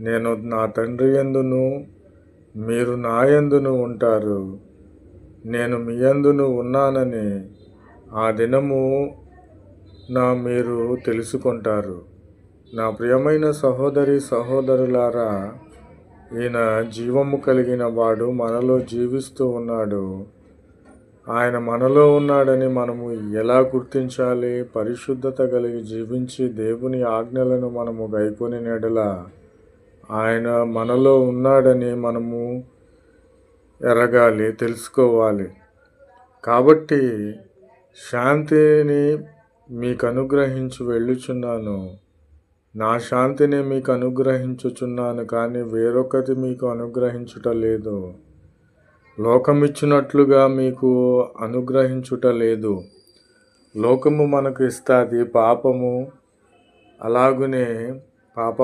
నేను నా తండ్రి యందును మీరు నా యందును ఉంటారు. నేను మీ యందును ఉన్నానని ఆ దినము మీరు తెలుసుకుంటారు. నా ప్రియమైన సహోదరి సహోదరులారా, ఈయన జీవము కలిగిన వాడు మనలో జీవిస్తూ ఉన్నాడు. ఆయన మనలో ఉన్నాడని మనము ఎలా గుర్తించాలి? పరిశుద్ధత కలిగి జీవించి దేవుని ఆజ్ఞలను మనము గైకొని ఎడల ఆయన మనలో ఉన్నాడని మనము ఎరగాలి, తెలుసుకోవాలి. కాబట్టి శాంతిని మీకు అనుగ్రహించి వెళ్ళుచున్నాను. నా శాంతిని మీకు అనుగ్రహించుచున్నాను, కానీ వేరొకటి మీకు అనుగ్రహించుట లేదు. లోకమిచ్చినట్లుగా మీకు అనుగ్రహించుట లేదు. లోకము మనకు ఇస్తాది పాపము, అలాగునే పాప